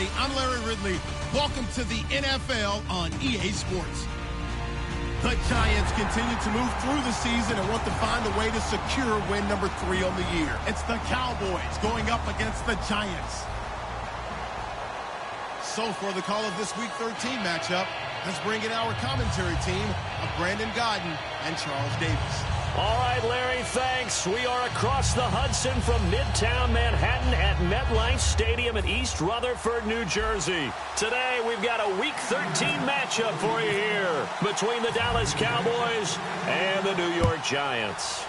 everybody. I'm Larry Ridley. Welcome to the NFL on EA Sports. The Giants continue to move through the season and want to find a way to secure win number 3 on the year. It's the Cowboys going up against the Giants. So for the call of this Week 13 matchup, let's bring in our commentary team of Brandon Godden and Charles Davis. All right, Larry, thanks. We are across the Hudson from Midtown Manhattan at MetLife Stadium in East Rutherford, New Jersey. Today, we've got a Week 13 matchup for you here between the Dallas Cowboys and the New York Giants.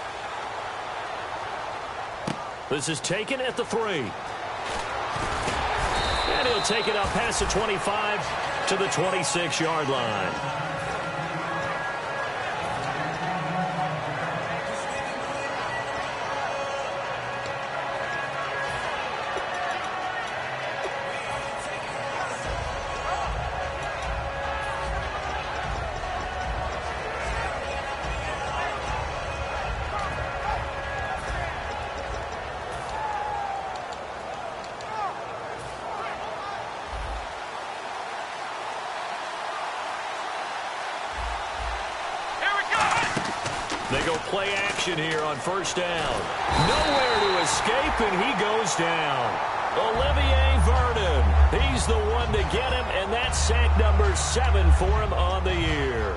This is taken at the 3. And he'll take it up past the 25 to the 26-yard line. They go play action here on first down. Nowhere to escape, and he goes down. Olivier Vernon, he's the one to get him, and that's sack number 7 for him on the year.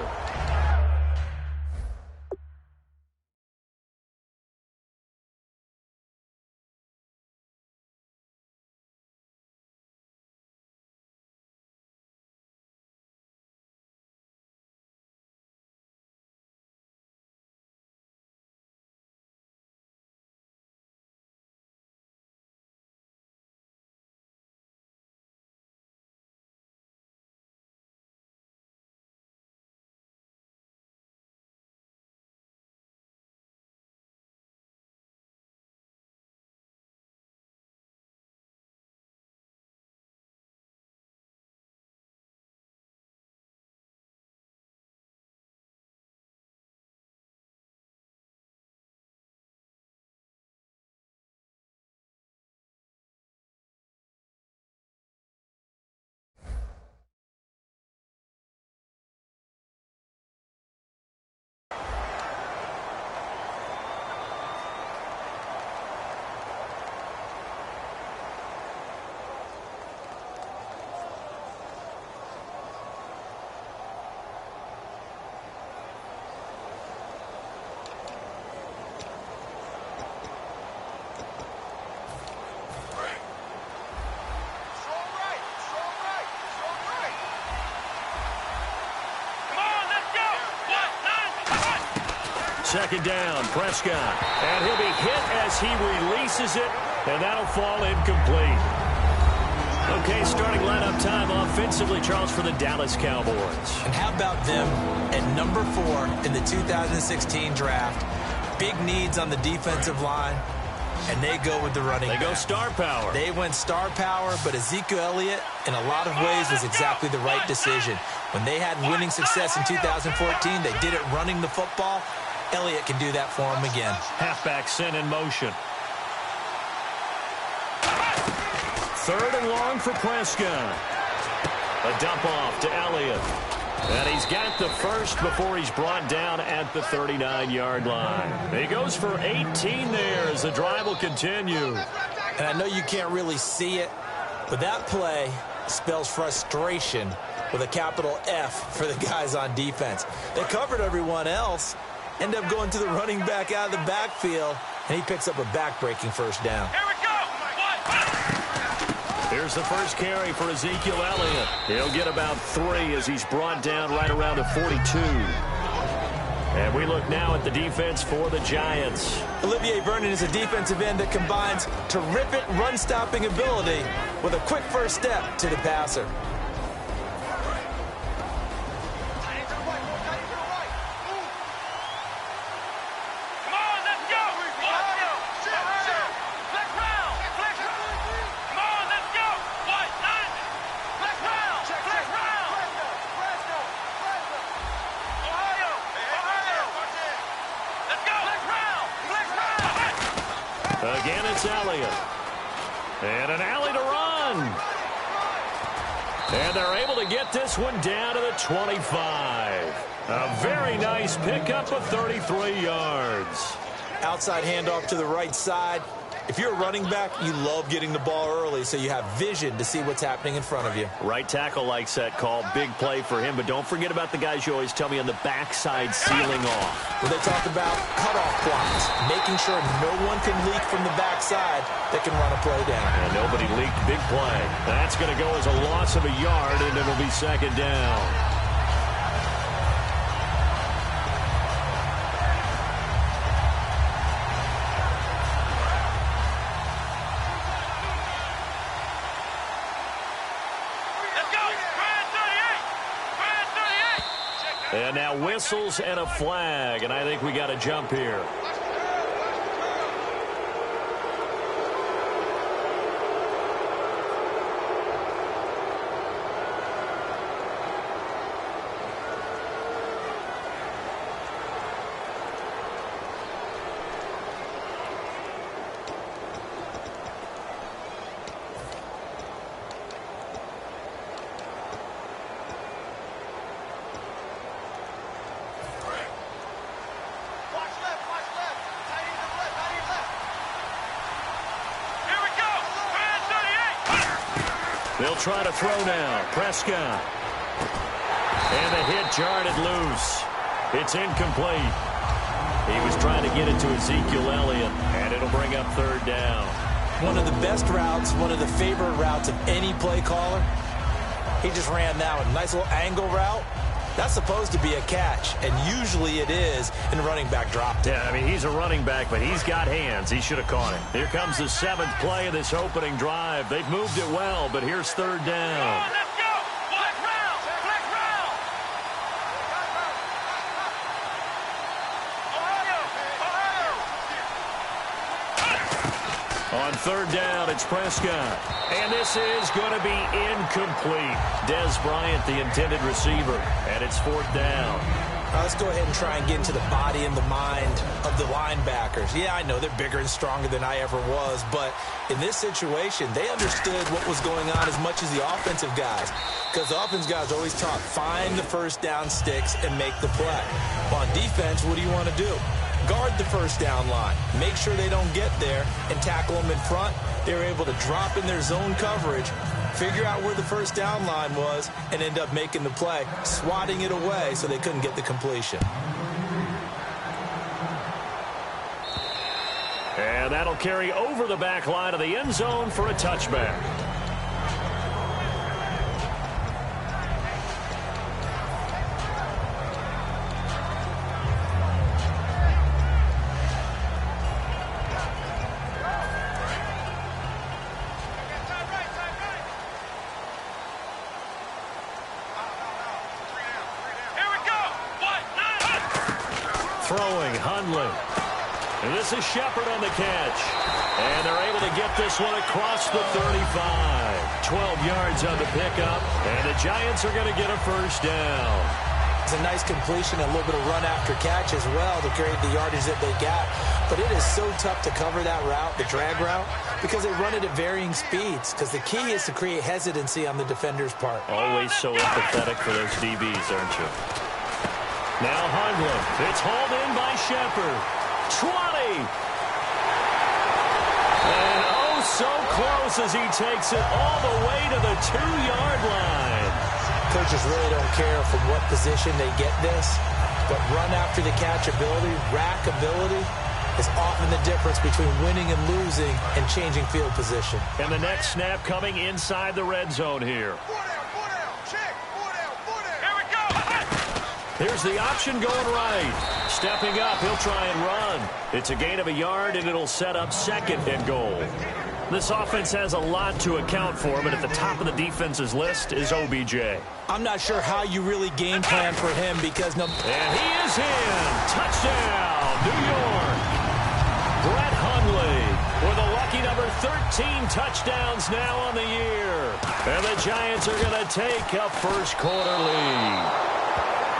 Second down, Prescott. And he'll be hit as he releases it, and that'll fall incomplete. Okay, starting lineup time offensively, Charles, for the Dallas Cowboys. And how about them at number 4 in the 2016 draft? Big needs on the defensive line, and they go with the running back. They go star power. They went star power, but Ezekiel Elliott, in a lot of ways, was exactly the right decision. When they had winning success in 2014, they did it running the football. Elliott can do that for him again. Halfback sent in motion. 3rd and long for Prescott. A dump off to Elliott. And he's got the first before he's brought down at the 39-yard line. He goes for 18 there as the drive will continue. And I know you can't really see it, but that play spells frustration with a capital F for the guys on defense. They covered everyone else. End up going to the running back out of the backfield, and he picks up a back-breaking first down. Here we go! Here's the first carry for Ezekiel Elliott. He'll get about 3 as he's brought down right around the 42. And we look now at the defense for the Giants. Olivier Vernon is a defensive end that combines terrific run-stopping ability with a quick first step to the passer. Again, it's Elliott. And an alley to run. And they're able to get this one down to the 25. A very nice pickup of 33 yards. Outside handoff to the right side. If you're a running back, you love getting the ball early so you have vision to see what's happening in front of you. Right tackle likes that call. Big play for him. But don't forget about the guys you always tell me on the backside sealing off. When they talk about cutoff blocks, making sure no one can leak from the backside that can run a play down. And nobody leaked. Big play. That's going to go as a loss of a yard, and it'll be second down. And now whistles and a flag, and I think we got a jump here. They'll try to throw now. Prescott. And the hit jarred it loose. It's incomplete. He was trying to get it to Ezekiel Elliott, and it'll bring up third down. One of the best routes, one of the favorite routes of any play caller. He just ran now a nice little angle route. That's supposed to be a catch, and usually it is in a running back drop. Yeah, I mean, he's a running back, but he's got hands. He should have caught it. Here comes the seventh play of this opening drive. They've moved it well, but here's third down. Let's go! Flag round! Flag round! On third down, it's Prescott. And this is going to be incomplete. Dez Bryant, the intended receiver. And it's fourth down. Let's go ahead and try and get into the body and the mind of the linebackers. Yeah, I know they're bigger and stronger than I ever was, but in this situation, they understood what was going on as much as the offensive guys. Because the offensive guys always taught, find the first down sticks and make the play. On defense, what do you want to do? Guard the first down line. Make sure they don't get there and tackle them in front. They were able to drop in their zone coverage, figure out where the first down line was, and end up making the play, swatting it away so they couldn't get the completion. And that'll carry over the back line of the end zone for a touchback. Throwing, Hundley. And this is Shepard on the catch. And they're able to get this one across the 35. 12 yards on the pickup. And the Giants are going to get a first down. It's a nice completion, a little bit of run after catch as well to carry the yardage that they got. But it is so tough to cover that route, the drag route, because they run it at varying speeds. Because the key is to create hesitancy on the defender's part. Always so empathetic for those DBs, aren't you? Now Hundley. It's hauled in by Shepard. 20. And oh, so close as he takes it all the way to the 2-yard line. Coaches really don't care from what position they get this, but run after the catch ability, rack ability, is often the difference between winning and losing and changing field position. And the next snap coming inside the red zone here. Here's the option going right. Stepping up, he'll try and run. It's a gain of a yard, and it'll set up second and goal. This offense has a lot to account for, but at the top of the defense's list is OBJ. I'm not sure how you really game plan for him because... And he is in. Touchdown, New York. Brett Hundley with a lucky number 13 touchdowns now on the year. And the Giants are going to take a first-quarter lead.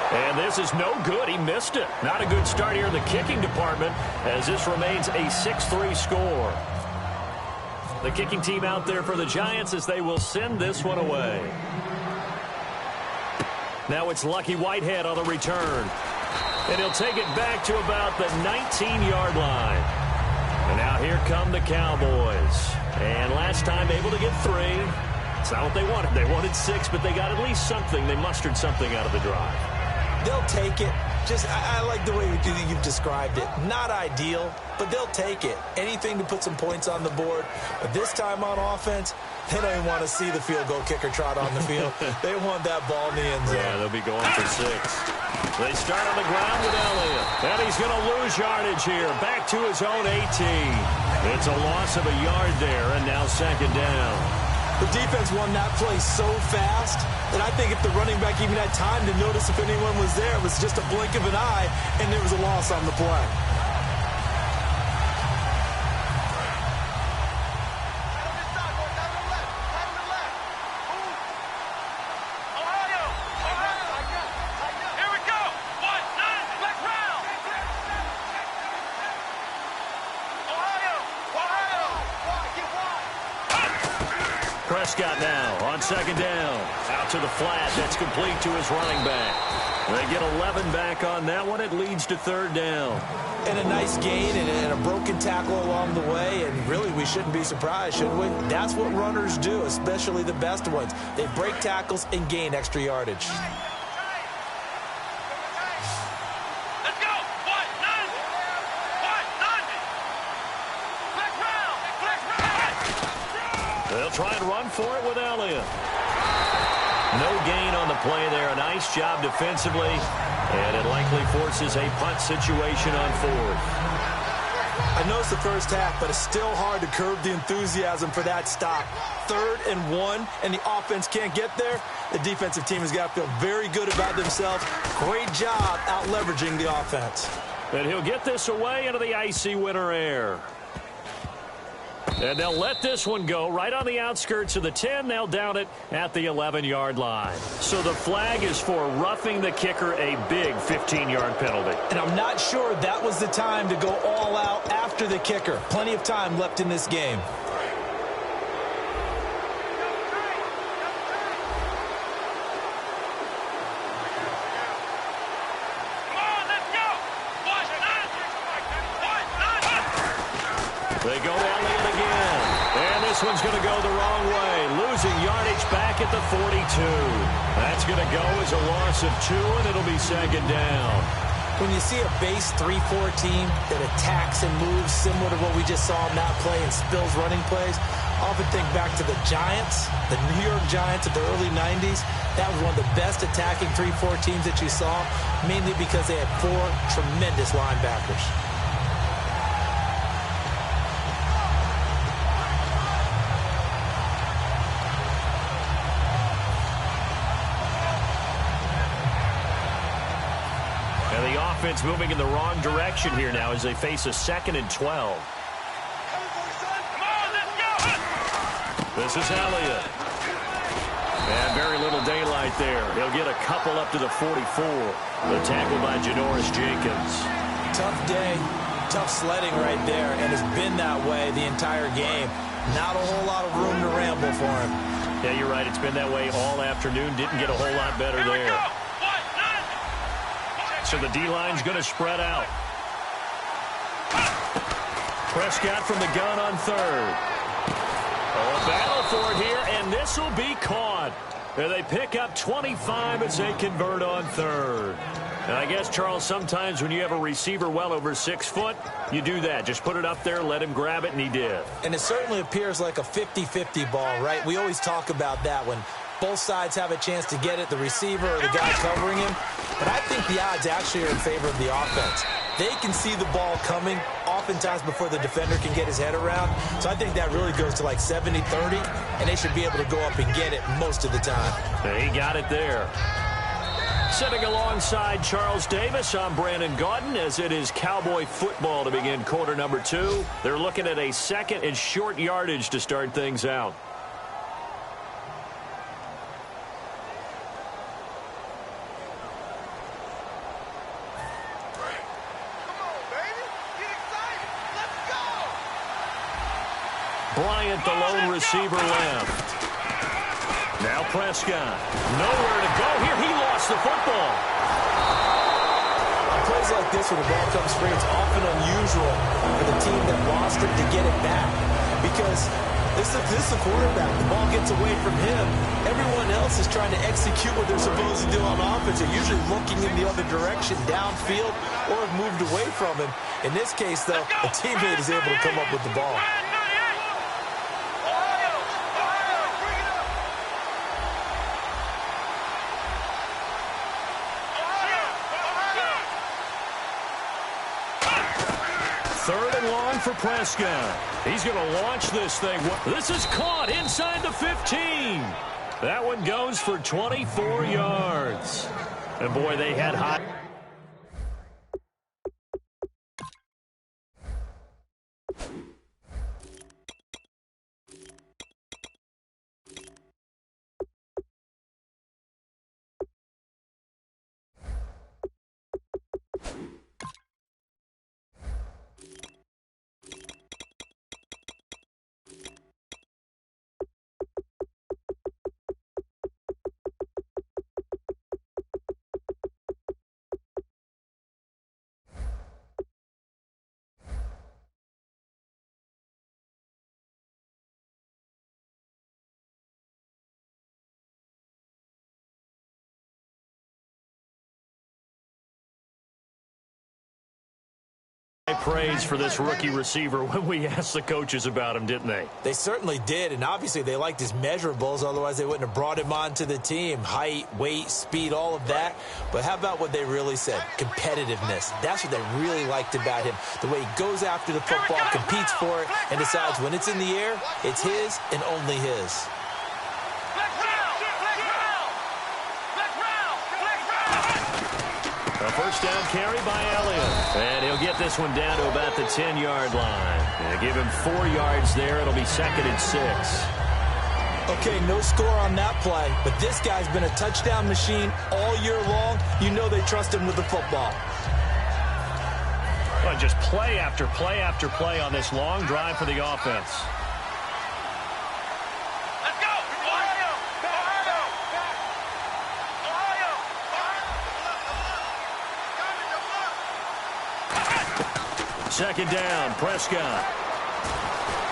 And this is no good. He missed it. Not a good start here in the kicking department as this remains a 6-3 score. The kicking team out there for the Giants as they will send this one away. Now it's Lucky Whitehead on the return. And he'll take it back to about the 19-yard line. And now here come the Cowboys. And last time able to get 3. It's not what they wanted. They wanted 6, but they got at least something. They mustered something out of the drive. They'll take it. I like the way you've described it. Not ideal, but they'll take it. Anything to put some points on the board. But this time on offense, they don't even want to see the field goal kicker trot on the field. They want that ball in the end zone. Yeah, they'll be going for 6. They start on the ground with Elliott. And he's going to lose yardage here. Back to his own 18. It's a loss of a yard there, and now second down. The defense won that play so fast that I think if the running back even had time to notice if anyone was there, it was just a blink of an eye, and there was a loss on the play. Prescott now on second down. Out to the flat. That's complete to his running back. They get 11 back on that one. It leads to third down. And a nice gain and a broken tackle along the way. And really, we shouldn't be surprised, should we? That's what runners do, especially the best ones. They break tackles and gain extra yardage. They'll try and run for it with Elliott. No gain on the play there. A nice job defensively. And it likely forces a punt situation on 4th. I know it's the first half, but it's still hard to curb the enthusiasm for that stop. 3rd and 1, and the offense can't get there. The defensive team has got to feel very good about themselves. Great job out leveraging the offense. And he'll get this away into the icy winter air. And they'll let this one go right on the outskirts of the 10. They'll down it at the 11-yard line. So the flag is for roughing the kicker, a big 15-yard penalty. And I'm not sure that was the time to go all out after the kicker. Plenty of time left in this game. They go Elliott again. And this one's going to go the wrong way. Losing yardage back at the 42. That's going to go as a loss of 2, and it'll be second down. When you see a base 3-4 team that attacks and moves similar to what we just saw in that play and spills running plays, I often think back to the Giants, the New York Giants of the early 90s. That was one of the best attacking 3-4 teams that you saw, mainly because they had 4 tremendous linebackers. Offense moving in the wrong direction here now as they face a 2nd and 12. This is Elliott. And very little daylight there. He'll get a couple up to the 44. The tackle by Janoris Jenkins. Tough day, tough sledding right there, and it's been that way the entire game. Not a whole lot of room to ramble for him. Yeah, you're right. It's been that way all afternoon. Didn't get a whole lot better there. So the D-line's going to spread out. Prescott from the gun on 3rd. Oh, a battle for it here, and this will be caught. And they pick up 25 as they convert on 3rd. And I guess, Charles, sometimes when you have a receiver well over 6 foot, you do that. Just put it up there, let him grab it, and he did. And it certainly appears like a 50-50 ball, right? We always talk about that when both sides have a chance to get it, the receiver or the guy covering him. But I think the odds actually are in favor of the offense. They can see the ball coming oftentimes before the defender can get his head around. So I think that really goes to like 70-30, and they should be able to go up and get it most of the time. He got it there. Sitting alongside Charles Davis, I'm Brandon Gaudin, as it is Cowboy football to begin quarter number 2. They're looking at a 2nd and short yardage to start things out. Bryant, the lone receiver, left. Now Prescott. Nowhere to go here. He lost gets the football. On plays like this where the ball comes free, it's often unusual for the team that lost it to get it back. Because this is the quarterback. The ball gets away from him. Everyone else is trying to execute what they're supposed to do on offense. They're usually looking in the other direction, downfield, or have moved away from him. In this case, though, a teammate is able to come up with the ball. Third and long for Prescott. He's going to launch this thing. This is caught inside the 15. That one goes for 24 yards. And, boy, they had high. Praise for this rookie receiver when we asked the coaches about him, didn't they? They certainly did, and obviously they liked his measurables, otherwise they wouldn't have brought him onto the team. Height, weight, speed, all of that. But how about what they really said? Competitiveness. That's what they really liked about him. The way he goes after the football, competes for it, and decides when it's in the air, it's his and only his. A first down carry by Elliott. And he'll get this one down to about the 10-yard line. And give him 4 yards there. It'll be 2nd and 6. Okay, no score on that play, but this guy's been a touchdown machine all year long. You know they trust him with the football. Well, just play after play after play on this long drive for the offense. Second down, Prescott.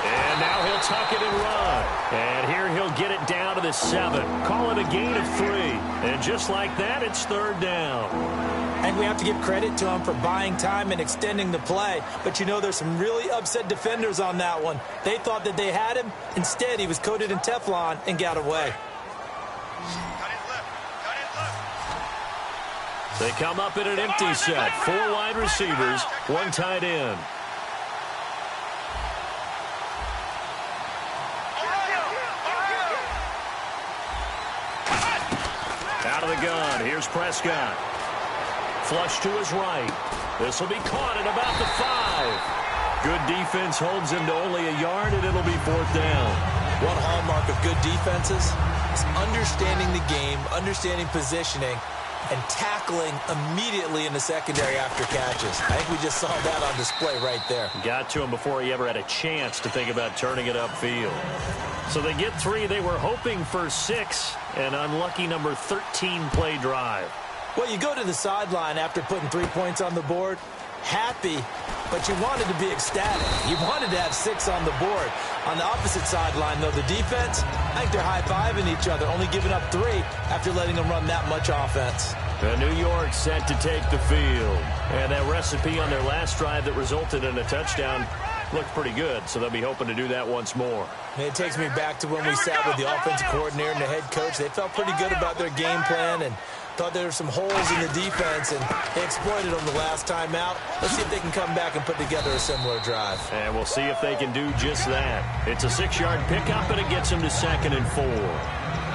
And now he'll tuck it and run. And here he'll get it down to the 7. Call it a gain of 3. And just like that, it's 3rd down. And we have to give credit to him for buying time and extending the play. But you know, there's some really upset defenders on that one. They thought that they had him. Instead, he was coated in Teflon and got away. They come up in an empty set. 4 wide receivers, 1 tight end. Out of the gun, here's Prescott. Flush to his right. This will be caught at about the 5. Good defense holds him to only a yard, and it'll be 4th down. One hallmark of good defenses is understanding the game, understanding positioning, and tackling immediately in the secondary after catches. I think we just saw that on display right there. Got to him before he ever had a chance to think about turning it upfield. So they get 3. They were hoping for 6. An unlucky number 13 play drive. Well, you go to the sideline after putting 3 points on the board, happy, but you wanted to be ecstatic. You wanted to have 6 on the board. On the opposite sideline, though, the defense, I think they're high-fiving each other, only giving up 3 after letting them run that much offense. New York set to take the field. And that recipe on their last drive that resulted in a touchdown looked pretty good, so they'll be hoping to do that once more. It takes me back to when we sat with the offensive coordinator and the head coach. They felt pretty good about their game plan and thought there were some holes in the defense, and they exploited them the last time out. Let's see if they can come back and put together a similar drive. And we'll see if they can do just that. It's a 6-yard pickup, and it gets them to 2nd and 4.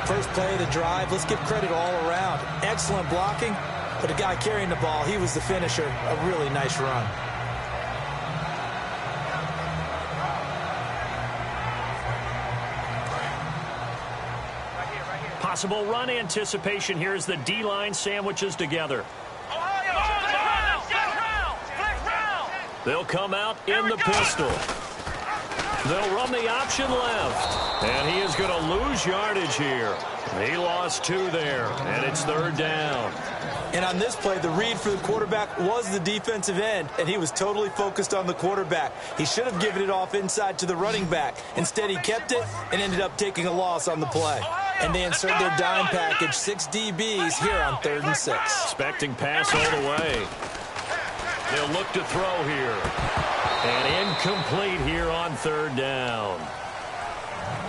First play of the drive, let's give credit all around. Excellent blocking, but the guy carrying the ball, he was the finisher. A really nice run. Possible run anticipation here as the D-line sandwiches together. They'll come out in the pistol. They'll run the option left. And he is going to lose yardage here. He lost 2 there, and it's 3rd down. And on this play, the read for the quarterback was the defensive end, and he was totally focused on the quarterback. He should have given it off inside to the running back. Instead, he kept it and ended up taking a loss on the play. And they insert their dime package, 6 DBs here on 3rd and 6. Expecting pass all the way. They'll look to throw here. And incomplete here on 3rd down.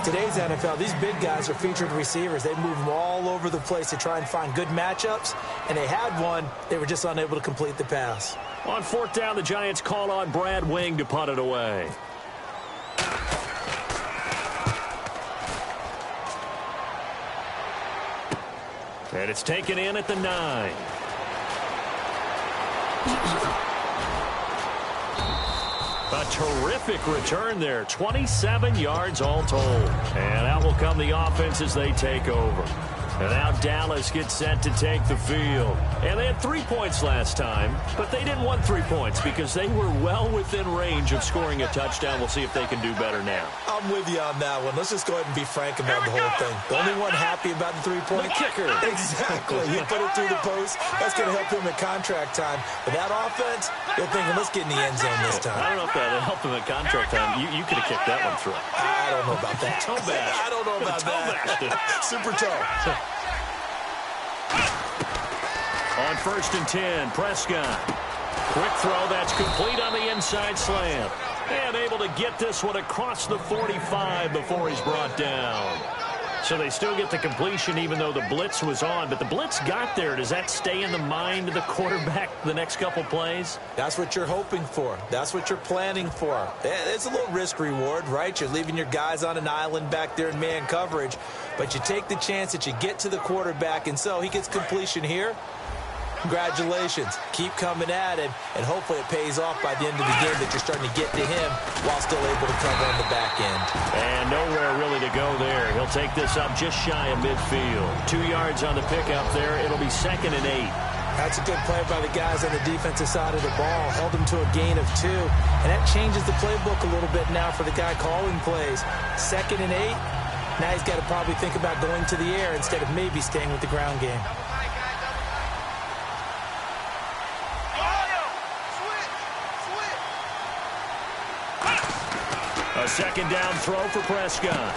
Today's NFL, these big guys are featured receivers. They move them all over the place to try and find good matchups, and they had one. They were just unable to complete the pass. On 4th down, the Giants call on Brad Wing to punt it away. And it's taken in at the 9. A terrific return there. 27 yards all told. And out will come the offense as they take over. And now Dallas gets set to take the field. And they had 3 points last time, but they didn't want 3 points because they were well within range of scoring a touchdown. We'll see if they can do better now. I'm with you on that one. Let's just go ahead and be frank about the whole thing. The only one happy about the 3-point kicker. Exactly. You put it through the post. That's going to help him at contract time. But that offense, they're thinking, let's get in the end zone this time. I don't know if that helped him at contract time. You could have kicked that one through. I don't know about that. Toe bash. I don't know about that. Super toe. On 1st and 10, Prescott. Quick throw, that's complete on the inside slant. And able to get this one across the 45 before he's brought down. So they still get the completion even though the blitz was on. But the blitz got there. Does that stay in the mind of the quarterback the next couple plays? That's what you're hoping for. That's what you're planning for. It's a little risk reward, right? You're leaving your guys on an island back there in man coverage. But you take the chance that you get to the quarterback. And so he gets completion here. Congratulations. Keep coming at it, and hopefully it pays off by the end of the game that you're starting to get to him while still able to cover on the back end. And nowhere really to go there. He'll take this up just shy of midfield. 2 yards on the pickup there. It'll be 2nd and 8. That's a good play by the guys on the defensive side of the ball. Held him to a gain of 2. And that changes the playbook a little bit now for the guy calling plays. 2nd and 8. Now he's got to probably think about going to the air instead of maybe staying with the ground game. A 2nd down throw for Prescott.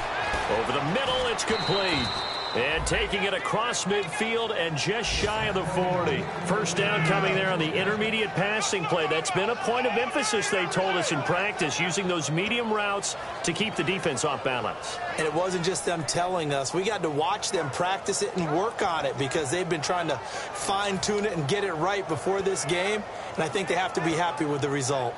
Over the middle, it's complete. And taking it across midfield and just shy of the 40. 1st down coming there on the intermediate passing play. That's been a point of emphasis, they told us in practice, using those medium routes to keep the defense off balance. And it wasn't just them telling us. We got to watch them practice it and work on it because they've been trying to fine-tune it and get it right before this game. And I think they have to be happy with the result.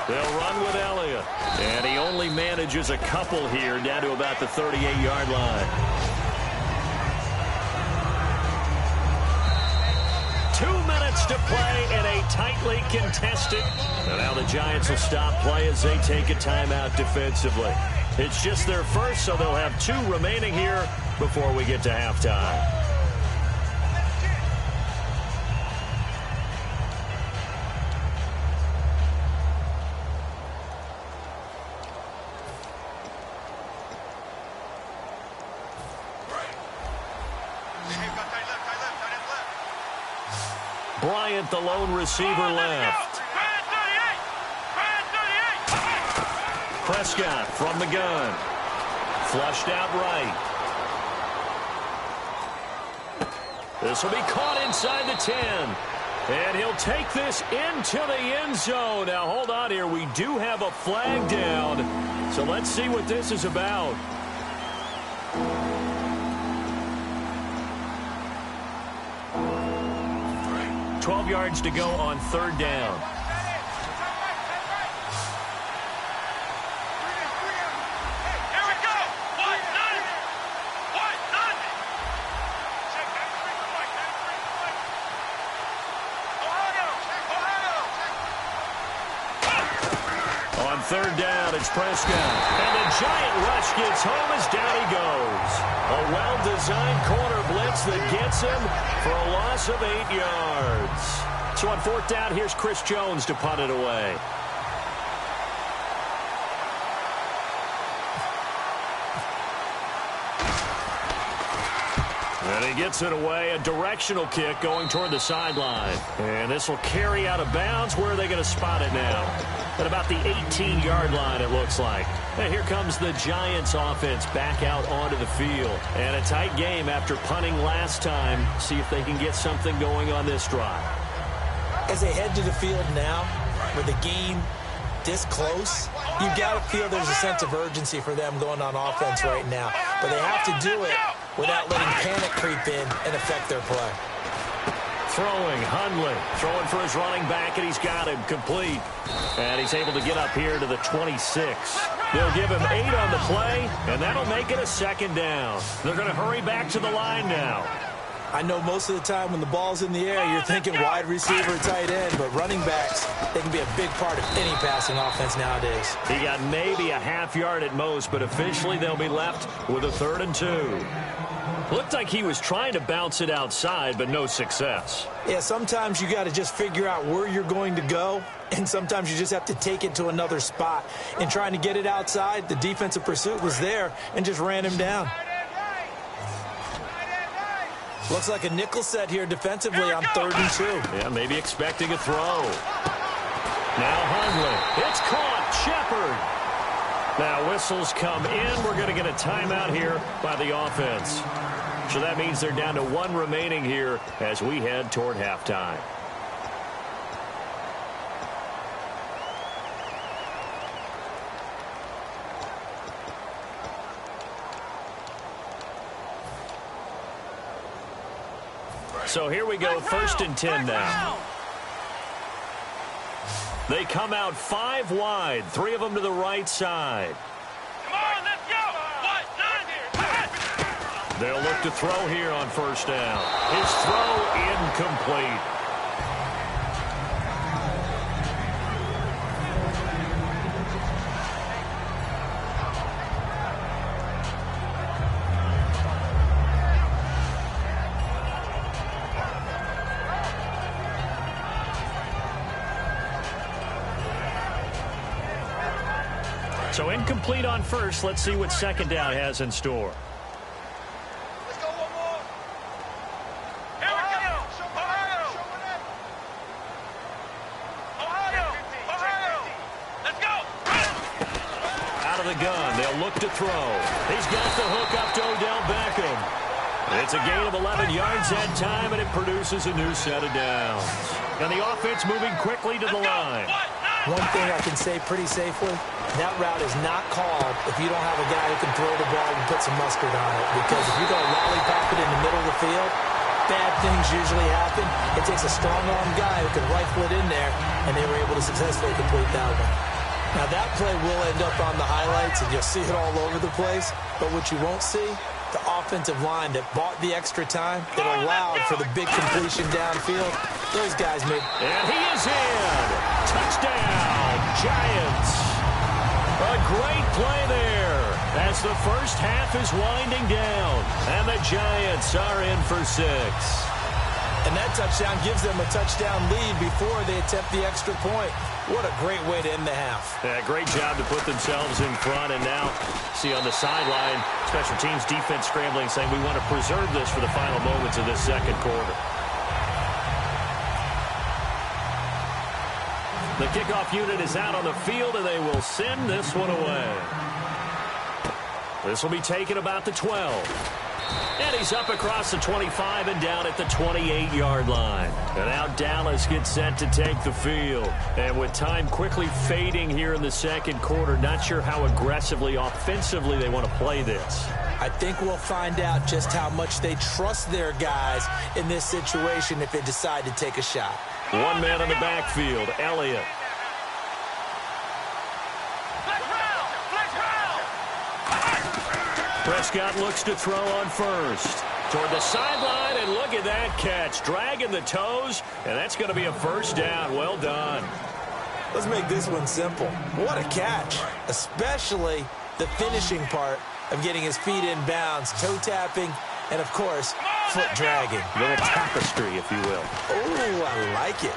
They'll run with Elliott. And he only manages a couple here down to about the 38-yard line. 2 minutes to play in a tightly contested. And now the Giants will stop play as they take a timeout defensively. It's just their first, so they'll have 2 remaining here before we get to halftime. Bryant, the lone receiver, left. Prescott from the gun. Flushed out right. This will be caught inside the 10. And he'll take this into the end zone. Now, hold on here. We do have a flag down. So let's see what this is about. $12 yards to go on 3rd down. Here we go. What? None. What? None. third down. It's Prescott. And the giant rush gets home as down he goes. A well-designed corner blitz that gets him for a loss of 8 yards. So on fourth down, here's Chris Jones to punt it away. And he gets it away, a directional kick going toward the sideline. And this will carry out of bounds. Where are they going to spot it now? At about the 18-yard line, it looks like. And here comes the Giants offense back out onto the field. And a tight game after punting last time. See if they can get something going on this drive. As they head to the field now, with the game this close, you've got to feel there's a sense of urgency for them going on offense right now. But they have to do it without letting panic creep in and affect their play. Throwing, Hundley, throwing for his running back, and he's got him complete. And he's able to get up here to the 26. They'll give him 8 on the play, and that'll make it a second down. They're going to hurry back to the line now. I know most of the time when the ball's in the air, you're thinking wide receiver, tight end, but running backs, they can be a big part of any passing offense nowadays. He got maybe a half yard at most, but officially they'll be left with a 3rd and 2. Looked like he was trying to bounce it outside, but no success. Yeah, sometimes you got to just figure out where you're going to go, and sometimes you just have to take it to another spot. In trying to get it outside, the defensive pursuit was there and just ran him down. Looks like a nickel set here defensively on 3rd and 2. Yeah, maybe expecting a throw. Now Hundley. It's caught. Shepard. Now whistles come in. We're going to get a timeout here by the offense. So that means they're down to 1 remaining here as we head toward halftime. So here we go, 1st and 10 now. They come out 5 wide, 3 of them to the right side. Come on, let's go. They'll look to throw here on 1st down. His throw incomplete. So incomplete on 1st. Let's see what 2nd down has in store. Let's go one more. Here we go. Ohio. Let's go. Out of the gun. They'll look to throw. He's got the hook up to Odell Beckham. It's a gain of 11 yards that time, and it produces a new set of downs. And the offense moving quickly to the line. One thing I can say pretty safely, that route is not called if you don't have a guy who can throw the ball and put some mustard on it. Because if you go lollipop it in the middle of the field, bad things usually happen. It takes a strong-armed guy who can rifle it in there, and they were able to successfully complete that one. Now, that play will end up on the highlights, and you'll see it all over the place. But what you won't see, the offensive line that bought the extra time, that allowed for the big completion downfield, those guys made. And he is in. Touchdown, Giants. A great play there as the first half is winding down. And the Giants are in for 6. And that touchdown gives them a touchdown lead before they attempt the extra point. What a great way to end the half. Yeah, great job to put themselves in front. And now, see on the sideline, special teams defense scrambling, saying we want to preserve this for the final moments of this 2nd quarter. The kickoff unit is out on the field, and they will send this one away. This will be taken about the 12. And he's up across the 25 and down at the 28-yard line. And now Dallas gets set to take the field. And with time quickly fading here in the 2nd quarter, not sure how aggressively, offensively they want to play this. I think we'll find out just how much they trust their guys in this situation if they decide to take a shot. 1 man in the backfield, Elliott. Prescott looks to throw on 1st. Toward the sideline, and look at that catch. Dragging the toes, and that's going to be a 1st down. Well done. Let's make this one simple. What a catch, especially the finishing part of getting his feet in bounds, toe tapping, and, of course, foot dragging. A little tapestry, if you will. Oh, I like it.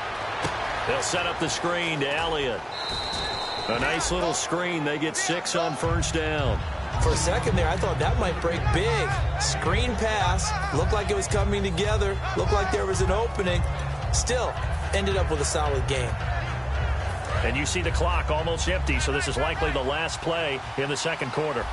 They'll set up the screen to Elliott. A nice little screen. They get 6 on first down. For a second there, I thought that might break big. Screen pass. Looked like it was coming together. Looked like there was an opening. Still, ended up with a solid game. And you see the clock almost empty, so this is likely the last play in the second quarter.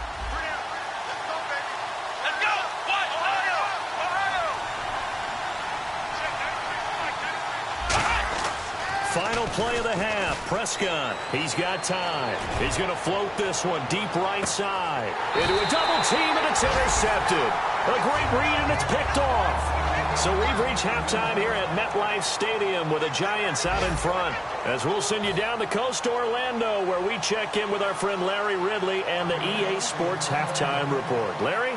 Final play of the half. Prescott, he's got time. He's going to float this one deep right side. Into a double team, and it's intercepted. A great read, and it's picked off. So we've reached halftime here at MetLife Stadium with the Giants out in front. As we'll send you down the coast to Orlando, where we check in with our friend Larry Ridley and the EA Sports Halftime Report. Larry?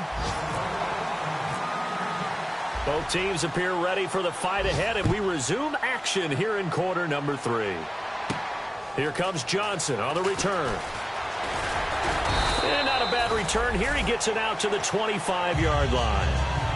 Both teams appear ready for the fight ahead, and we resume action here in quarter number 3. Here comes Johnson on the return. And not a bad return here. He gets it out to the 25-yard line.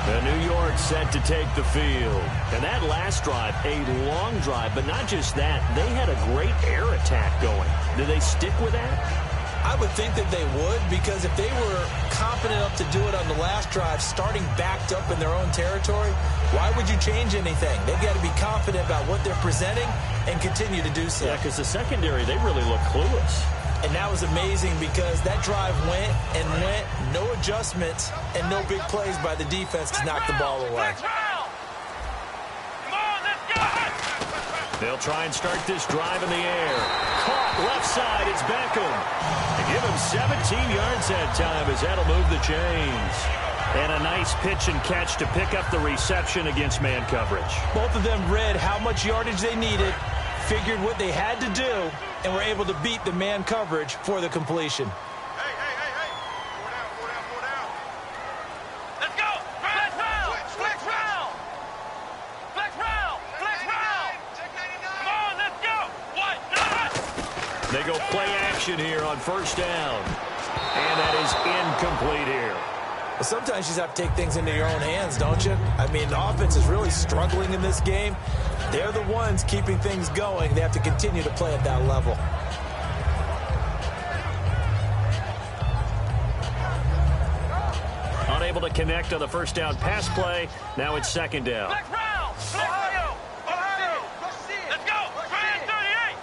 And New York set to take the field. And that last drive, a long drive, but not just that. They had a great air attack going. Do they stick with that? I would think that they would, because if they were confident enough to do it on the last drive, starting backed up in their own territory, why would you change anything? They've got to be confident about what they're presenting and continue to do so. Yeah, because the secondary, they really look clueless. And that was amazing because that drive went and went, no adjustments, and no big plays by the defense to knock the ball away. They'll try and start this drive in the air. Caught left side, it's Beckham. They give him 17 yards that time as that'll move the chains. And a nice pitch and catch to pick up the reception against man coverage. Both of them read how much yardage they needed, figured what they had to do, and were able to beat the man coverage for the completion. Hey. 4 down. Let's go. Flex round. Check 99. Come on, let's go. What? They go play action here on first down. And that is incomplete here. Well, sometimes you just have to take things into your own hands, don't you? I mean, the offense is really struggling in this game. They're the ones keeping things going. They have to continue to play at that level. Unable to connect on the first down pass play. Now it's second down. Flex round. Ohio. Let's go. 38.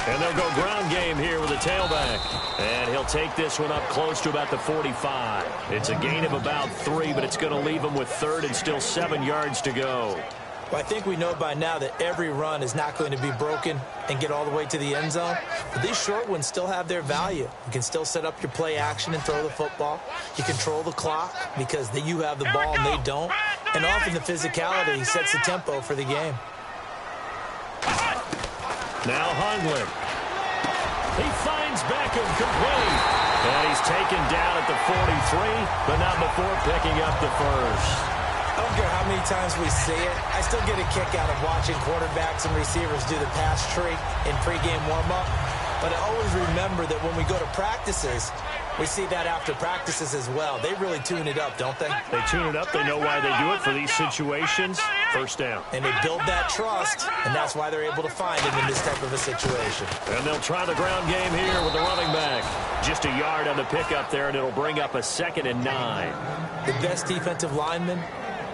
And they'll go ground game here with a tailback. And he'll take this one up close to about the 45. It's a gain of about 3, but it's going to leave him with third and still 7 yards to go. Well, I think we know by now that every run is not going to be broken and get all the way to the end zone. But these short ones still have their value. You can still set up your play action and throw the football. You control the clock because you have the ball and they don't. And often the physicality sets the tempo for the game. Now Hundley. He finds Beckham complete. And he's taken down at the 43, but not before picking up the first. I don't care how many times we see it. I still get a kick out of watching quarterbacks and receivers do the pass tree in pregame warm-up. But I always remember that when we go to practices, we see that after practices as well. They really tune it up, don't they? They tune it up. They know why they do it for these situations. First down. And they build that trust, and that's why they're able to find him in this type of a situation. And they'll try the ground game here with the running back. Just a yard on the pickup there, and it'll bring up a 2nd and 9. The best defensive linemen,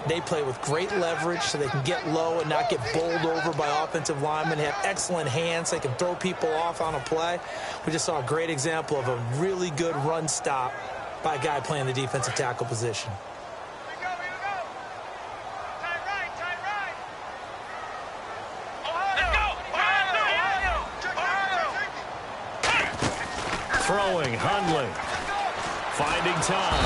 they play with great leverage so they can get low and not get bowled over by offensive linemen. They have excellent hands. They can throw people off on a play. We just saw a great example of a really good run stop by a guy playing the defensive tackle position. Here we go. Tight right. Ohio. Throwing, Hundley. Finding time.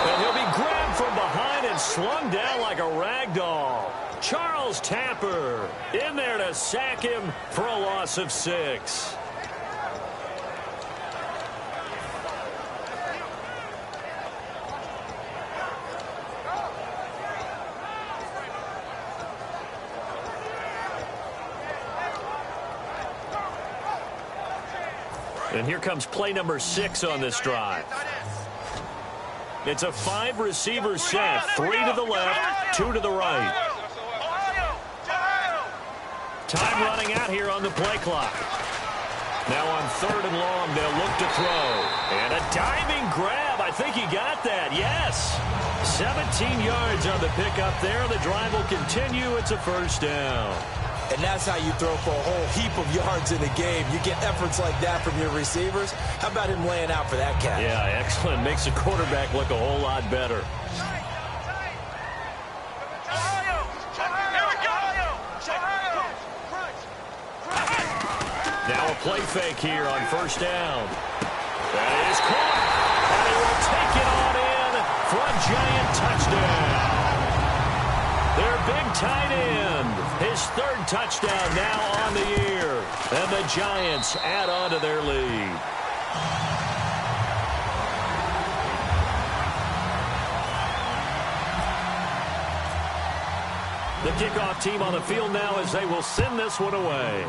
And he'll be grabbed from behind and slung down like a rag doll. Charles Tapper in there to sack him for a loss of 6. And here comes play number 6 on this drive. It's a 5-receiver set. 3 to the left, 2 to the right. Time running out here on the play clock. Now on 3rd and long, they'll look to throw. And a diving grab. I think he got that. Yes. 17 yards on the pickup there. The drive will continue. It's a first down. And that's how you throw for a whole heap of yards in a game. You get efforts like that from your receivers. How about him laying out for that catch? Yeah, excellent. Makes the quarterback look a whole lot better. Now a play fake here on first down. That is caught. And he will take it on in for a giant touchdown. Their big tight end. His 3rd touchdown now on the year. And the Giants add on to their lead. The kickoff team on the field now as they will send this one away.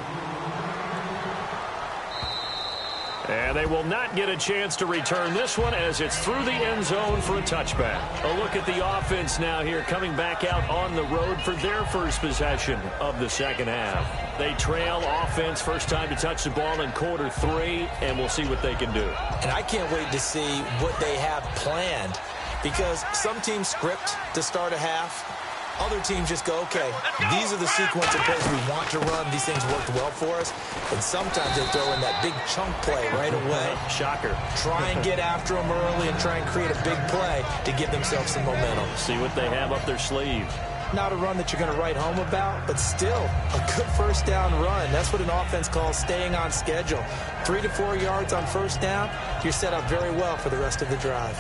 And they will not get a chance to return this one as it's through the end zone for a touchback. A look at the offense now here coming back out on the road for their first possession of the second half. They trail offense first time to touch the ball in quarter 3, and we'll see what they can do. And I can't wait to see what they have planned because some teams script to start a half. Other teams just go, okay, these are the sequence of plays we want to run. These things worked well for us. And sometimes they throw in that big chunk play right away. Shocker. Try and get after them early and try and create a big play to give themselves some momentum. See what they have up their sleeve. Not a run that you're going to write home about, but still a good first down run. That's what an offense calls staying on schedule. 3 to 4 yards on first down, you're set up very well for the rest of the drive.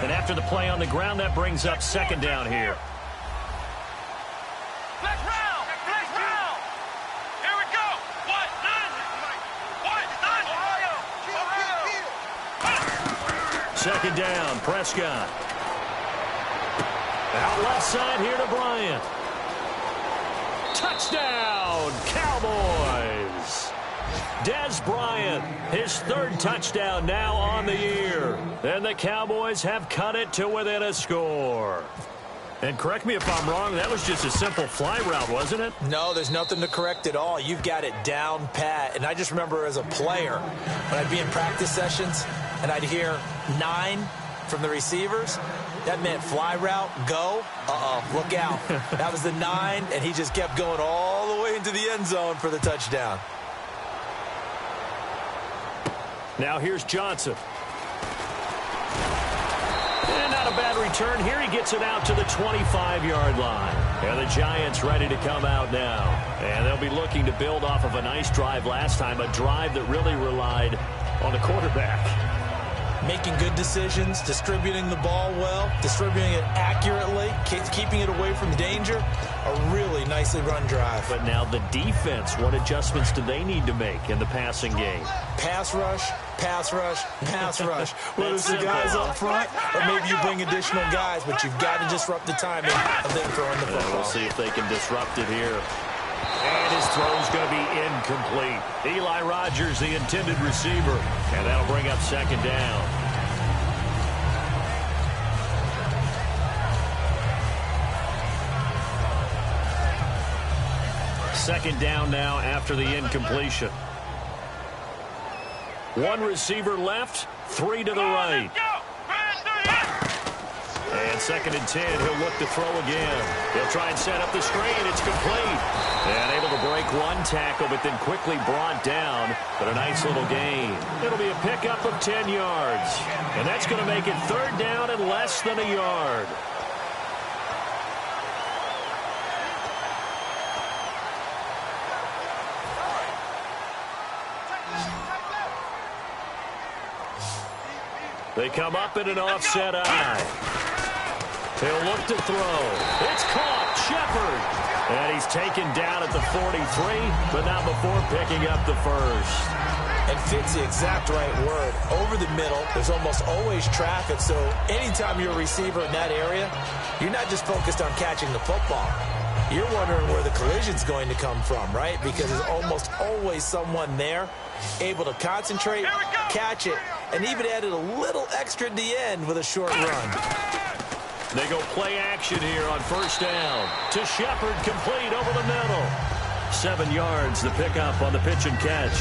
And after the play on the ground, that brings up second down here. Let's round! Let's round! Here we go! What? Ohio! Second down, Prescott. Out left side here to Bryant. Touchdown, Cowboys! Dez Bryant, his 3rd touchdown now on the year. And the Cowboys have cut it to within a score. And correct me if I'm wrong, that was just a simple fly route, wasn't it? No, there's nothing to correct at all. You've got it down pat. And I just remember as a player, when I'd be in practice sessions and I'd hear 9 from the receivers, that meant fly route, go. Look out. That was the 9, and he just kept going all the way into the end zone for the touchdown. Now here's Johnson. And not a bad return here. He gets it out to the 25-yard line. And the Giants ready to come out now. And they'll be looking to build off of a nice drive last time, a drive that really relied on the quarterback. Making good decisions, distributing the ball well, distributing it accurately, keeping it away from danger. A really nicely run drive. But now the defense, what adjustments do they need to make in the passing game? Pass rush, pass rush, pass rush. Whether it's the guys up front or maybe you bring additional guys, but you've got to disrupt the timing of them throwing the football. We'll see if they can disrupt it here. And his throw's going to be incomplete. Eli Rogers, the intended receiver. And that'll bring up second down. Second down now after the incompletion. 1 receiver left, 3 to the right. And 2nd and 10, he'll look to throw again. He'll try and set up the screen. It's complete. And able to break 1 tackle, but then quickly brought down. But a nice little gain. It'll be a pickup of 10 yards. And that's going to make it 3rd down and less than a yard. They come up in an offset eye. He'll look to throw. It's caught. Shepard. And he's taken down at the 43, but not before picking up the first. And fits the exact right word. Over the middle, there's almost always traffic, so anytime you're a receiver in that area, you're not just focused on catching the football. You're wondering where the collision's going to come from, right? Because there's almost always someone there able to concentrate, catch it, and even added a little extra at the end with a short run. They go play action here on first down. To Shepard, complete over the middle. 7 yards, the pickup on the pitch and catch.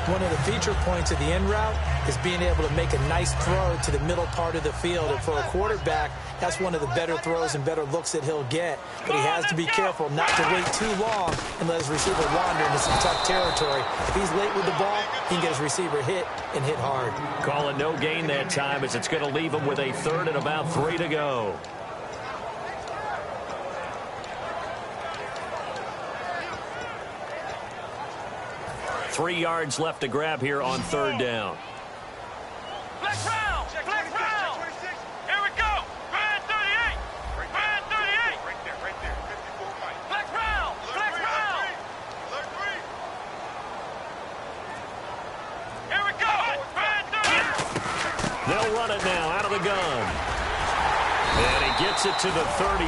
One of the feature points of the in route is being able to make a nice throw to the middle part of the field. And for a quarterback, that's one of the better throws and better looks that he'll get. But he has to be careful not to wait too long and let his receiver wander into some tough territory. If he's late with the ball, he can get his receiver hit and hit hard. Call it no gain that time as it's going to leave him with a third and about 3 to go. Three yards left to grab here on third down. Flex round! Flex round! Here we go! Man 38! Man 38! Right there, 54 right. Flex round! Flex round! Alert 3! Here we go! Man 38! They'll run it now out of the gun. And he gets it to the 34.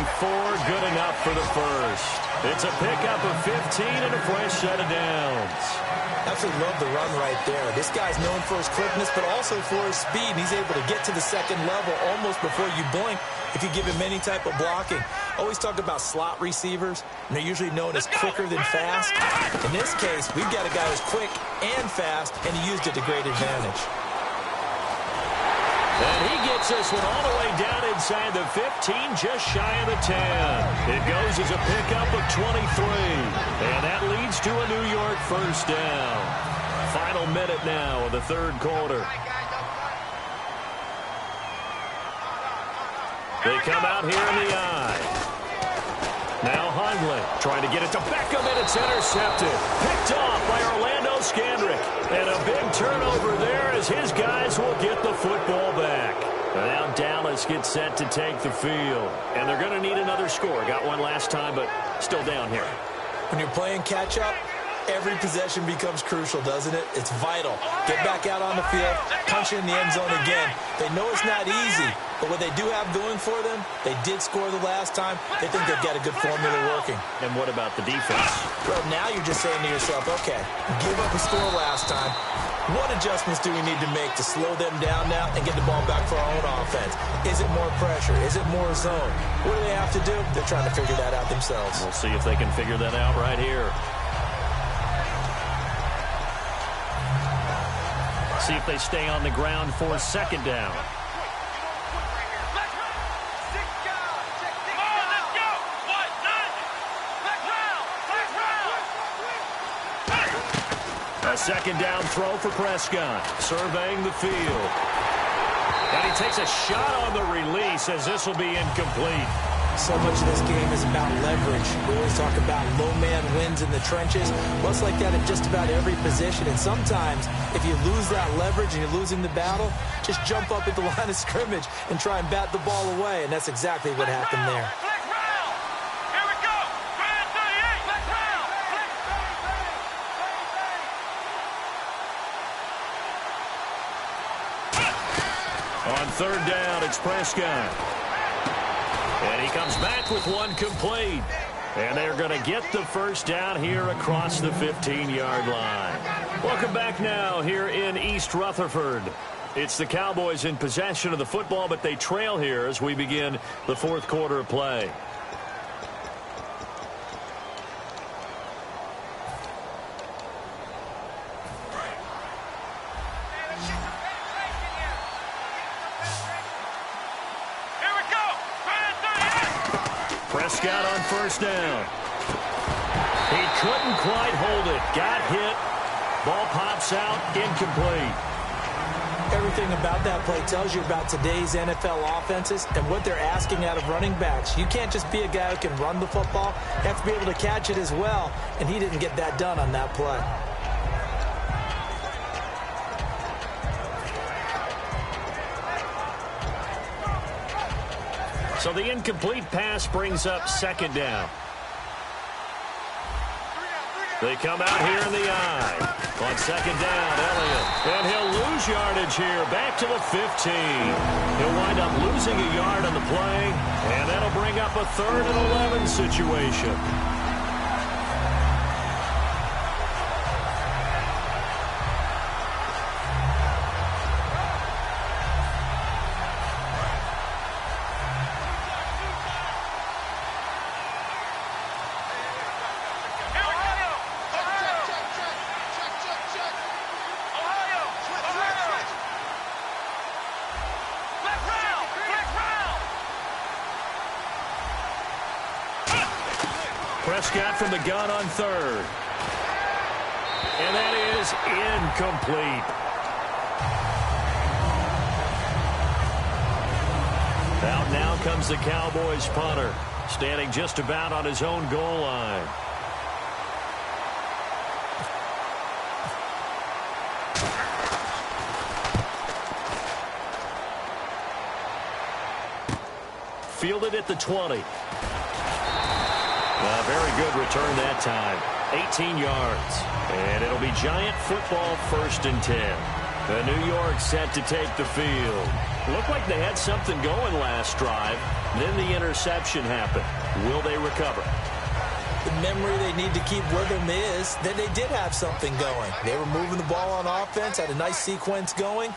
Good enough for the first. It's a pickup of 15 and a fresh set of downs. Absolutely love the run right there. This guy's known for his quickness, but also for his speed. He's able to get to the second level almost before you blink if you give him any type of blocking. Always talk about slot receivers, and they're usually known as quicker than fast. In this case, we've got a guy who's quick and fast, and he used it to great advantage. And he gets this one all the way down inside the 15, just shy of the 10. It goes as a pickup of 23. And that leads to a New York first down. Final minute now of the third quarter. They come out here in the eye. Now Hundley trying to get it to Beckham, and it's intercepted. Picked off by Orlando Scandrick. And a big turnover there as his guys will get the football back. And now Dallas gets set to take the field. And they're going to need another score. Got one last time, but still down here. When you're playing catch-up, every possession becomes crucial, doesn't it? It's vital. Get back out on the field, punch it in the end zone again. They know it's not easy, but what they do have going for them, they did score the last time. They think they've got a good formula working. And what about the defense? Well, now you're just saying to yourself, okay, give up a score last time. What adjustments do we need to make to slow them down now and get the ball back for our own offense? Is it more pressure? Is it more zone? What do they have to do? They're trying to figure that out themselves. We'll see if they can figure that out right here. See if they stay on the ground for second down. A second down throw for Prescott, surveying the field. And he takes a shot on the release as this will be incomplete. So much of this game is about leverage. We always talk about low man wins in the trenches. Well, it's like that in just about every position. And sometimes, if you lose that leverage and you're losing the battle, just jump up at the line of scrimmage and try and bat the ball away. And that's exactly what happened there. On third down, it's Prescott. And he comes back with one complete. And they're going to get the first down here across the 15-yard line. Welcome back now here in East Rutherford. It's the Cowboys in possession of the football, but they trail here as we begin the fourth quarter of play. Prescott on first down. He couldn't quite hold it. Got hit. Ball pops out. Incomplete. Everything about that play tells you about today's NFL offenses and what they're asking out of running backs. You can't just be a guy who can run the football. You have to be able to catch it as well, and he didn't get that done on that play. So the incomplete pass brings up second down. They come out here in the I. On second down, Elliott. And he'll lose yardage here, back to the 15. He'll wind up losing a yard on the play, and that'll bring up a 3rd and 11 situation. Prescott from the gun on 3rd. And that is incomplete. Out now comes the Cowboys punter, standing just about on his own goal line. Fielded at the 20. A very good return that time. 18 yards. And it'll be Giant football, 1st and 10. The New York set to take the field. Looked like they had something going last drive. Then the interception happened. Will they recover? The memory they need to keep with them is that they did have something going. They were moving the ball on offense, had a nice sequence going.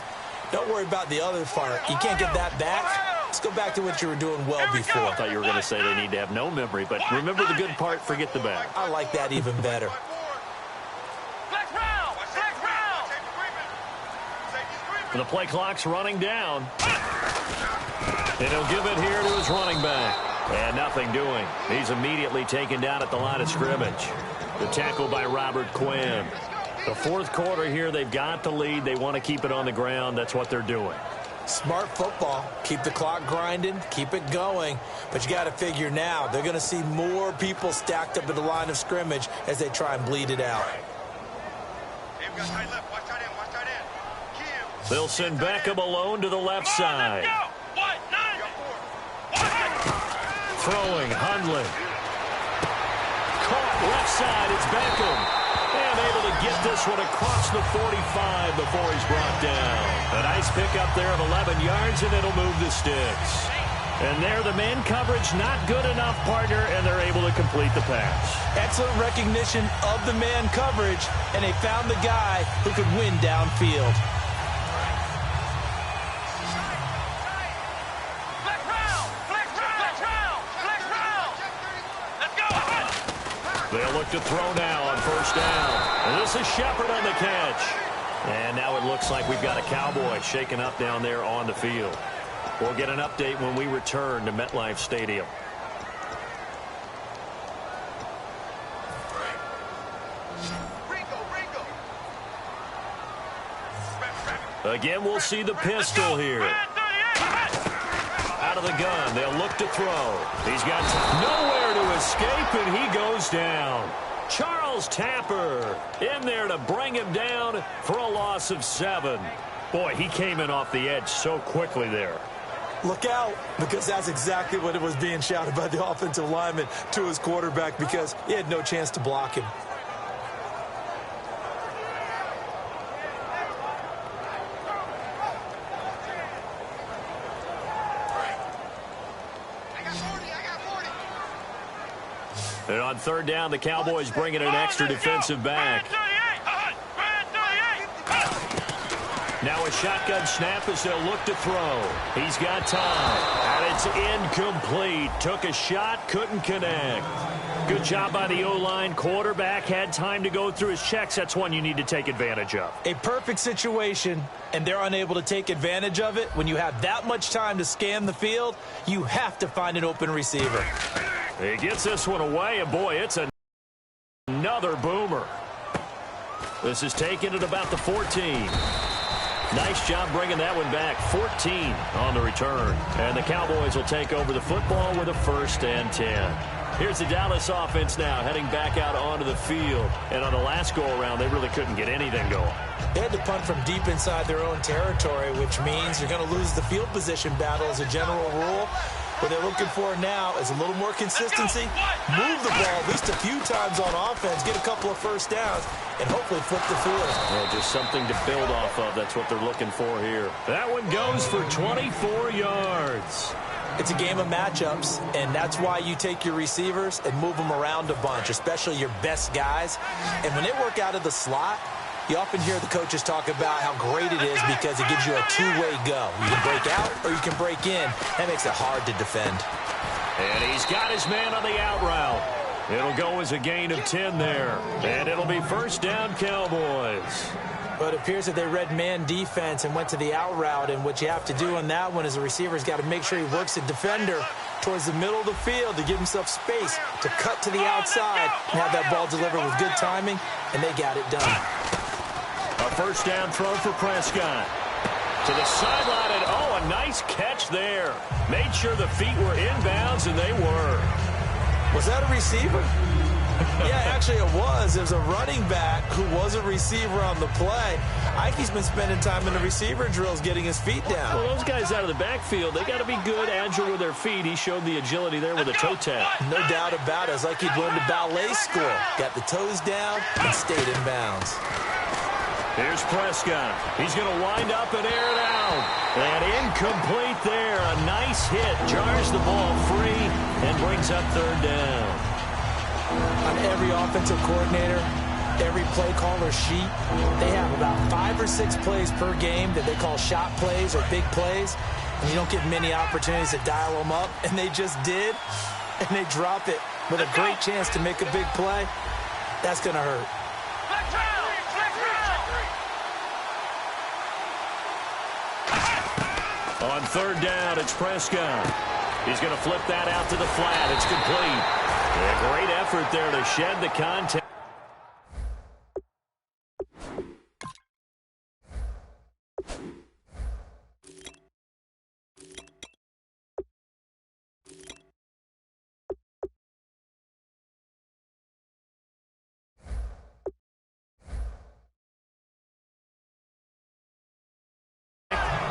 Don't worry about the other part. You can't get that back. Let's go back to what you were doing well before. I thought you were going to say they need to have no memory, but remember the good part, forget the bad. I like that even better. The play clock's running down. And he'll give it here to his running back. And nothing doing. He's immediately taken down at the line of scrimmage. The tackle by Robert Quinn. The 4th quarter here, they've got the lead. They want to keep it on the ground. That's what they're doing. Smart football. Keep the clock grinding. Keep it going. But you got to figure now, they're going to see more people stacked up at the line of scrimmage as they try and bleed it out. They'll send Beckham alone to the left side. Throwing, Hundley. Caught left side, it's Beckham. And able to get this one across the 45 before he's brought down. A nice pickup there of 11 yards, and it'll move the sticks. And there, the man coverage not good enough, partner, and they're able to complete the pass. Excellent recognition of the man coverage, and they found the guy who could win downfield. They'll look to throw now on 1st down. And this is Shepard on the catch. And now it looks like we've got a Cowboy shaken up down there on the field. We'll get an update when we return to MetLife Stadium. Again, we'll see the pistol here. Out of the gun, they'll look to throw. He's got nowhere to escape, and he goes down. Charles Tapper in there to bring him down for a loss of 7. Boy, he came in off the edge so quickly there. Look out, because that's exactly what it was being shouted by the offensive lineman to his quarterback, because he had no chance to block him. And on 3rd down, the Cowboys bringing an extra defensive back. Now a shotgun snap as they'll look to throw. He's got time. And it's incomplete. Took a shot, couldn't connect. Good job by the O-line. Quarterback had time to go through his checks. That's one you need to take advantage of. A perfect situation, and they're unable to take advantage of it. When you have that much time to scan the field, you have to find an open receiver. He gets this one away, and boy, it's another boomer. This is taken at about the 14. Nice job bringing that one back. 14 on the return. And the Cowboys will take over the football with a 1st and 10. Here's the Dallas offense now heading back out onto the field. And on the last go-around, they really couldn't get anything going. They had to punt from deep inside their own territory, which means you're going to lose the field position battle as a general rule. What they're looking for now is a little more consistency, move the ball at least a few times on offense, get a couple of first downs, and hopefully flip the field. Well, just something to build off of. That's what they're looking for here. That one goes for 24 yards. It's a game of matchups, and that's why you take your receivers and move them around a bunch, especially your best guys. And when they work out of the slot, you often hear the coaches talk about how great it is because it gives you a two-way go. You can break out or you can break in. That makes it hard to defend. And he's got his man on the out route. It'll go as a gain of 10 there. And it'll be first down, Cowboys. But it appears that they read man defense and went to the out route, and what you have to do on that one is the receiver's got to make sure he works the defender towards the middle of the field to give himself space to cut to the outside and have that ball delivered with good timing, and they got it done. A first down throw for Prescott. To the sideline, and oh, a nice catch there. Made sure the feet were inbounds, and they were. Was that a receiver? Yeah, actually it was. It was a running back who was a receiver on the play. Ike's been spending time in the receiver drills getting his feet down. Well, those guys out of the backfield, they got to be good, agile with their feet. He showed the agility there with a toe tap. No doubt about it. It's like he'd learned a ballet school. Got the toes down and stayed in bounds. Here's Prescott. He's going to wind up and air it out. And incomplete there. A nice hit. Jars the ball free and brings up third down. On every offensive coordinator, every play caller sheet, they have about 5 or 6 plays per game that they call shot plays or big plays. And you don't get many opportunities to dial them up. And they just did. And they drop it with a great chance to make a big play. That's going to hurt. On third down, it's Prescott. He's going to flip that out to the flat. It's complete. A great effort there to shed the contact.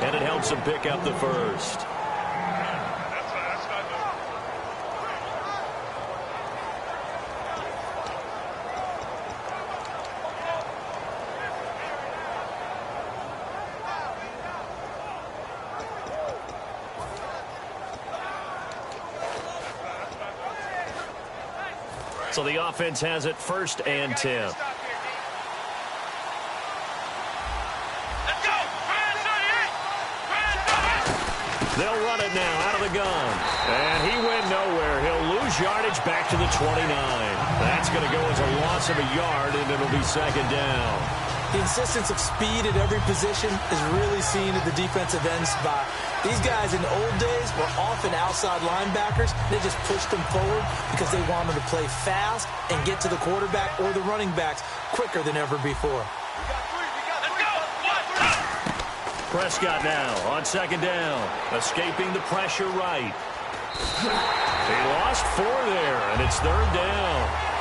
And it helps him pick up the first. So the offense has it first and 10. They'll run it now out of the gun. And he went nowhere. He'll lose yardage back to the 29. That's going to go as a loss of a yard, and it'll be second down. The insistence of speed at every position is really seen at the defensive end spot. These guys in the old days were often outside linebackers. They just pushed them forward because they wanted to play fast and get to the quarterback or the running backs quicker than ever before. Prescott now on second down, escaping the pressure right. He lost 4 there, and it's third down.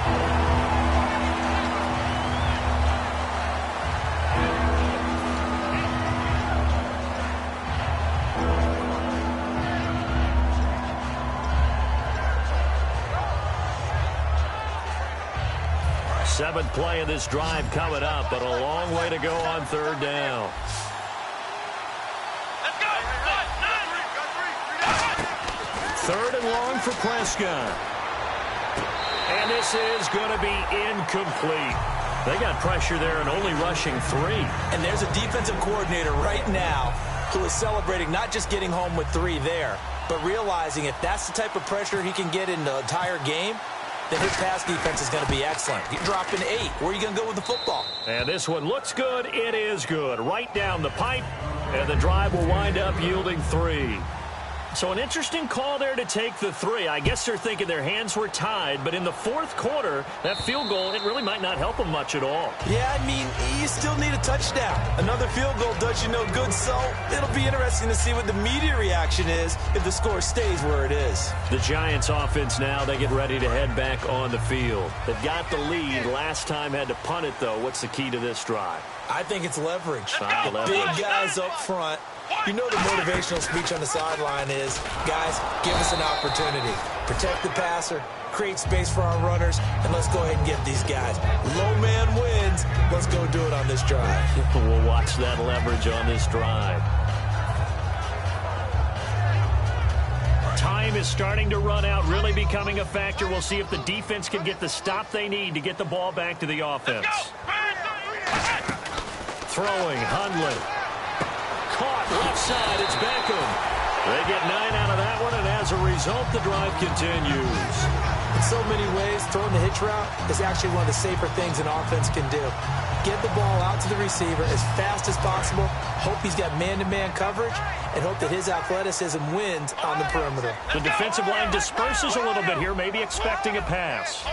Seventh play of this drive coming up, but a long way to go on third down. Third and long for Prescott. And this is going to be incomplete. They got pressure there and only rushing 3. And there's a defensive coordinator right now who is celebrating not just getting home with 3 there, but realizing if that's the type of pressure he can get in the entire game, then his pass defense is going to be excellent. He dropped an 8. Where are you going to go with the football? And this one looks good. It is good. Right down the pipe. And the drive will wind up yielding 3. So an interesting call there to take the 3. I guess they're thinking their hands were tied, but in the fourth quarter, that field goal, it really might not help them much at all. Yeah, I mean, you still need a touchdown. Another field goal does you no good, so it'll be interesting to see what the media reaction is if the score stays where it is. The Giants offense now, they get ready to head back on the field. They've got the lead. Last time had to punt it, though. What's the key to this drive? I think it's leverage. Leverage. Big guys up front You know the motivational speech on the sideline is, guys, give us an opportunity. Protect the passer, create space for our runners, and let's go ahead and get these guys. Low man wins. Let's go do it on this drive. We'll watch that leverage on this drive. Time is starting to run out, really becoming a factor. We'll see if the defense can get the stop they need to get the ball back to the offense. Throwing, Hundley. Caught left side, it's Beckham. They get 9 out of that one, and as a result, the drive continues. In so many ways, throwing the hitch route is actually one of the safer things an offense can do. Get the ball out to the receiver as fast as possible, hope he's got man-to-man coverage, and hope that his athleticism wins on the perimeter. The defensive line disperses a little bit here, maybe expecting a pass.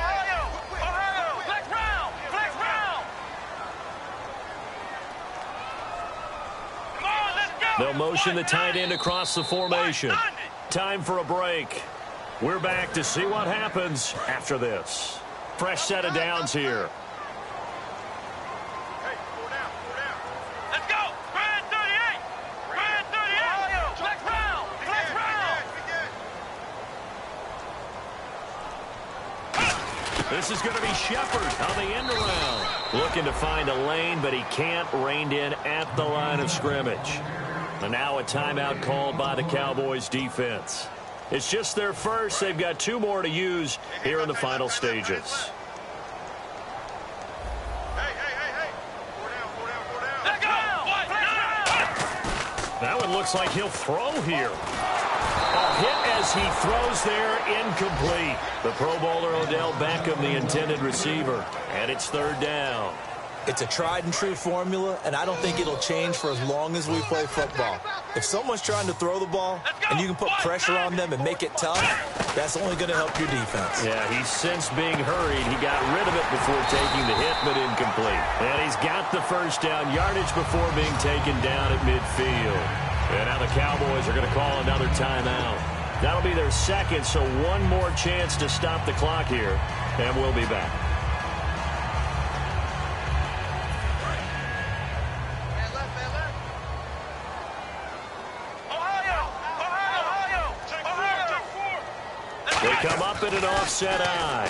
They'll motion the tight end across the formation. Time for a break. We're back to see what happens after this. Fresh set of downs here. Let's go! Grand 38! Grand 38! Flex round! Flex round! This is going to be Shepard on the end around. Looking to find a lane, but he can't. Reined in at the line of scrimmage. And now a timeout called by the Cowboys defense. It's just their first. They've got 2 more to use here in the final stages. That one looks like he'll throw here. A hit as he throws there, incomplete. The Pro Bowler Odell Beckham, the intended receiver. And it's 3rd down. It's a tried-and-true formula, and I don't think it'll change for as long as we play football. If someone's trying to throw the ball, and you can put pressure on them and make it tough, that's only going to help your defense. Yeah, he's sensed being hurried. He got rid of it before taking the hit, but incomplete. And he's got the first down yardage before being taken down at midfield. And now the Cowboys are going to call another timeout. That'll be their second, so one more chance to stop the clock here, and we'll be back. They come up in an offset eye.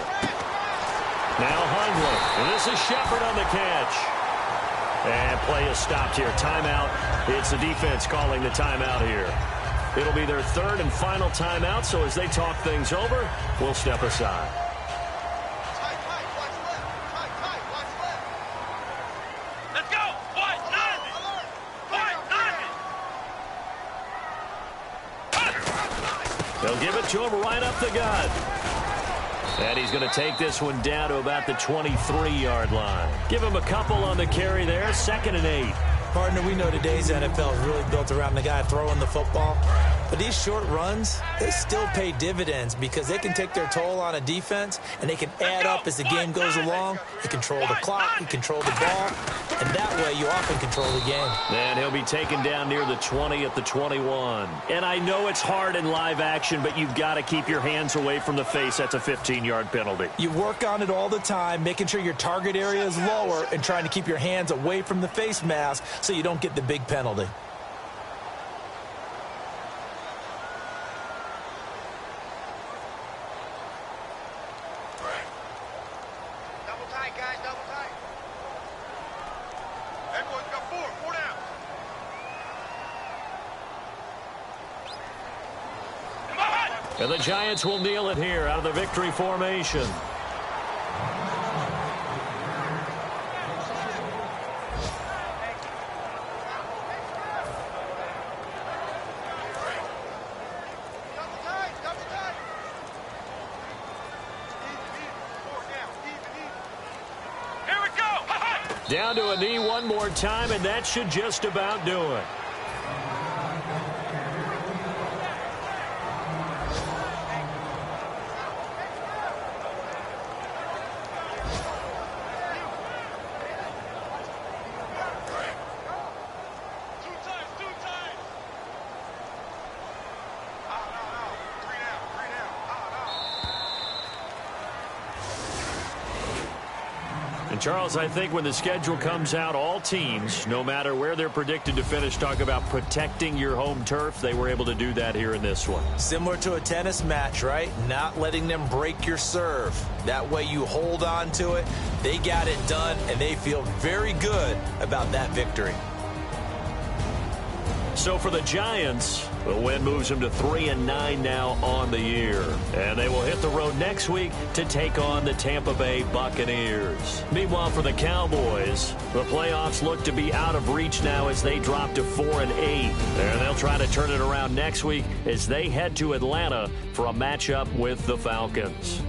Now Hundley. And this is Shepard on the catch. And play is stopped here. Timeout. It's the defense calling the timeout here. It'll be their 3rd and final timeout, so as they talk things over, we'll step aside. Let's go! White 90! White 90! They'll give it to him right up the gut. And he's going to take this one down to about the 23-yard line. Give him a couple on the carry there. 2nd and 8. Partner, we know today's NFL is really built around the guy throwing the football. But these short runs, they still pay dividends because they can take their toll on a defense, and they can add up as the game goes along. You control the clock, you control the ball, and that way you often control the game. And he'll be taken down near the 20 at the 21. And I know it's hard in live action, but you've got to keep your hands away from the face. That's a 15-yard penalty. You work on it all the time, making sure your target area is lower and trying to keep your hands away from the face mask so you don't get the big penalty. And the Giants will kneel it here out of the victory formation. Here we go! Down to a knee one more time, and that should just about do it. And Charles, I think when the schedule comes out, all teams, no matter where they're predicted to finish, talk about protecting your home turf. They were able to do that here in this one. Similar to a tennis match, right? Not letting them break your serve. That way you hold on to it. They got it done, and they feel very good about that victory. So for the Giants, the win moves them to 3-9 now on the year. And they will hit the road next week to take on the Tampa Bay Buccaneers. Meanwhile, for the Cowboys, the playoffs look to be out of reach now as they drop to 4-8. And they'll try to turn it around next week as they head to Atlanta for a matchup with the Falcons.